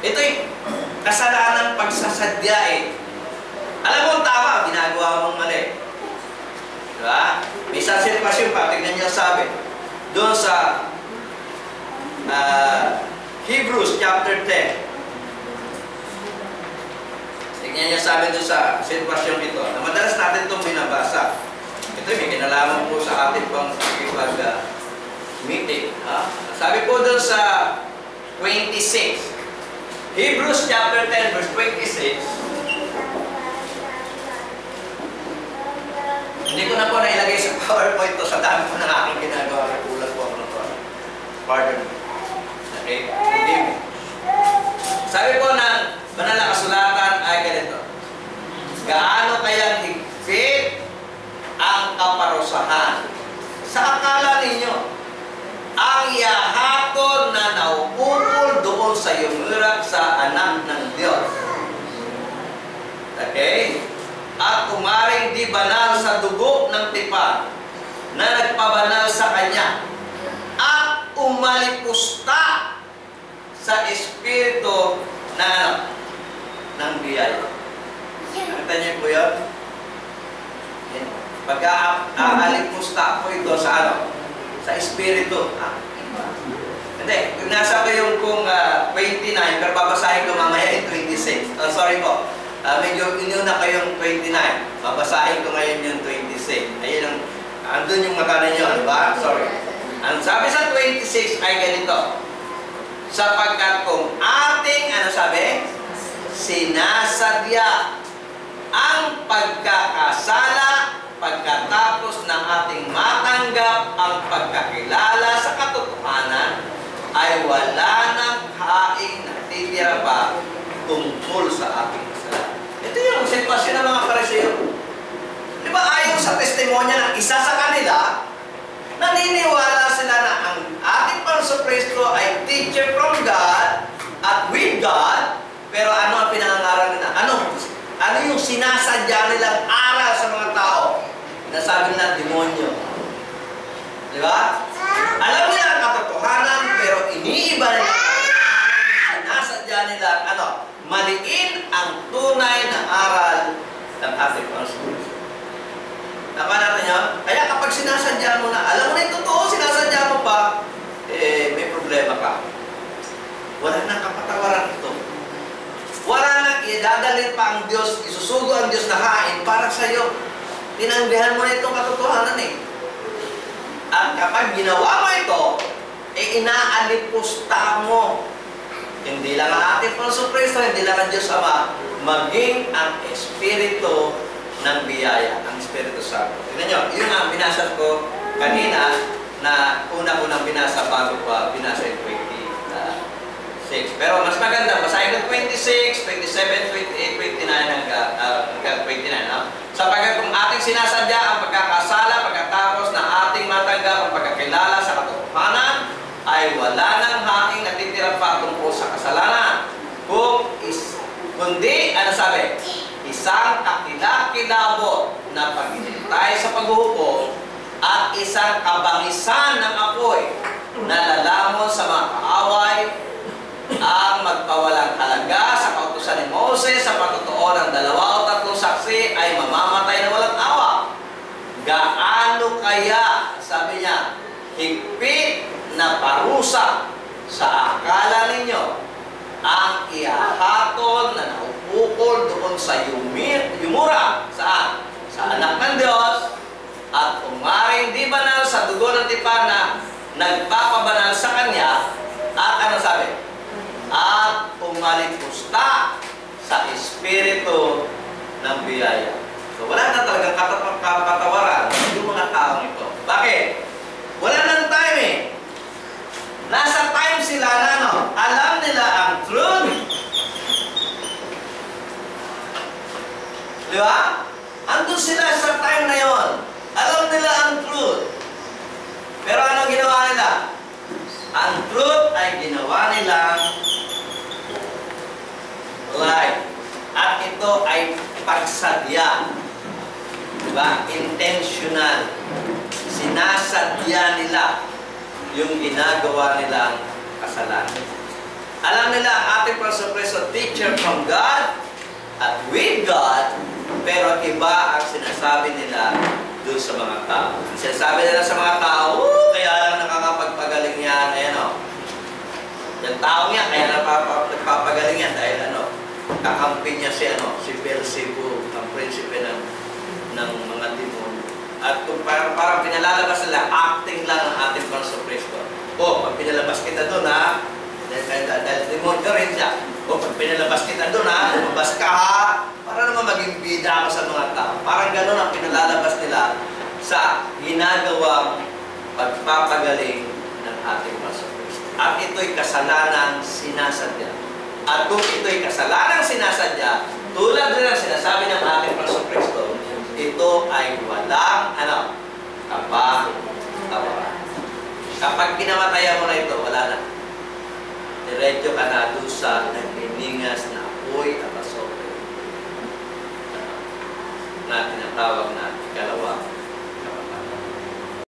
Ito'y kasalanan pagsasadya eh. Alam mo, tama, ginagawa mong mali. Diba? May isang sitwasyon pa, tignan niyo sabi. Doon sa Hebrews chapter 10. Tignan niyo sabi doon sa sitwasyon ito. Na madalas natin itong binabasa. Ito may kinalaman po sa ating pang meeting. Sabi po doon sa 26. Hebrews chapter 10 verse 26. Hindi ko na po nailagay sa PowerPoint to sa dami po ng aking ginagawa. Nakulat po ako ng to. Pardon me. Okay? Forgive me. Sabi po ng banal na kasulatan ay ganito. Gaano kayang higpit ang kaparusahan sa akala ninyo? Ang yahaton na naupupol doon sa yumurak sa anak ng Diyos. Okay? At umaring di banal sa dugo ng tipan na nagpabanal sa kanya at umalipusta sa espiritu na ng biyaya. Nakita niyo po yun? Pagka-alipusta po ito sa ano? Sa espiritu. Hindi. Nasa ko yung kung 29, pero babasahin ko mamaya yung 26. Sorry po. Medyo inuna ko yung 29. Babasahin ko ngayon yung 26. Ayun ang, andun yung mata ninyo, di ba? Sorry. Ang sabi sa 26 ay ganito. Sapagkat kung ating, ano sabi? Sinasadya ang pagkakasala pagkatapos ng ating matanggap ang pagkakilala sa katotohanan, ay wala nang haing natitira pa tungkol sa ating kasalanan. Ito yung sitwasyon ng mga Pariseo. Di ba ayon sa testimonya ng isa sa kanila, naniniwala sila na ang ating Panginoon Kristo ay teacher from God at with God, pero ano ang pinangangaral nila? Ano yung sinasadya nilang aral sa mga tao? Nasabi na demonyo. Di ba? Alam nila ang katotohanan, pero iniiba nila. Sinasadya nila, maliin ang tunay na aral ng ating Panginoon. Tama natin yun? Kaya kapag sinasadya mo na, alam mo na yung totoo, sinasadya mo pa, may problema ka. Wala nang kapatawaran ito. Wala nang idadalhin pa ang Diyos, isusugo ang Diyos na hain para sa iyo. Tinanggihan mo na itong katotohanan eh. At kapag ginawa mo ito, inaalipusta mo. Hindi lang ang ating Panginoon Kristo, hindi lang ang Diyos Ama, maging ang Espiritu ng biyaya, ang Espiritu Santo. Tignan nyo, yun ang binasa ko kanina na una-unang binasa bago pa binasa yung 26. Pero mas maganda, basahin ko 26, 27, 28, 29 hanggang 29. No? Sapagkat kung ating sinasadya ang pagkakasala pagkatapos na ating matanggap ang pagkakilala sa katotohanan, ay wala nang haing natitira pa tungkol sa kasalanan. Kundi, ano sabi? Isang kakilakilabot na paghihintay sa paghuhukom at isang kabangisan ng apoy na lalamon sa mga kaaway ang magpawalang halaga sa kautusan ni Moses sa patotoo ng 2 o 3 saksi ay mamamatay na walang awa. Gaano kaya, sabi niya, higpit na parusa sa akala ninyo ang ihahatol na naupukol doon sa yumura, saan? Sa anak ng Diyos, at umaring di banal sa dugo ng tipan na nagpapabanal sa Kanya, at ano sabi? At umalipusta sa Espiritu ng biyaya. So wala na talagang kapatawaran yung mga taong ito. Bakit? Wala nang time eh. Nasa time sila na alam nila ang truth. Di ba? Andun sila sa time na yon. Alam nila ang truth. Pero ano ginawa nila? Ang truth ay ginawa nilang lie. At ito ay pagsadya. Diba? Intentional. Sinasadya nila yung ginagawa nilang kasalanan. Alam nila ang ating Panginoon from God at with God, pero iba ang sinasabi nila doon sa mga tao. Sinasabi nila sa mga tao, kaya lang nakakapagpagaling yan, ayan o. Yung tao niya, kaya nagpapagaling yan dahil kakampi niya si Beelzebub, ang prinsipe ng mga demonyo. At kung parang pinalalabas nila, acting lang ang ating Panginoon Kristo. Pag pinalabas kita doon dahil demonyo rin siya. Pag pinalabas kita doon lumabas ka para naman maging bida ako sa mga tao. Parang gano'n ang pinalalabas nila sa ginagawang pagpapagaling ng ating Panginoon Kristo. At ito'y kasalanang sinasadya. At kung ito'y kasalanang sinasadya, tulad rin ang sinasabi ng ating Panginoon Kristo, ito ay walang kapatawaran. Kapag kinamatayan mo na ito, wala na. Diretso ka na doon sa naghiningas na apoy at asopre na tinatawag na ikalawang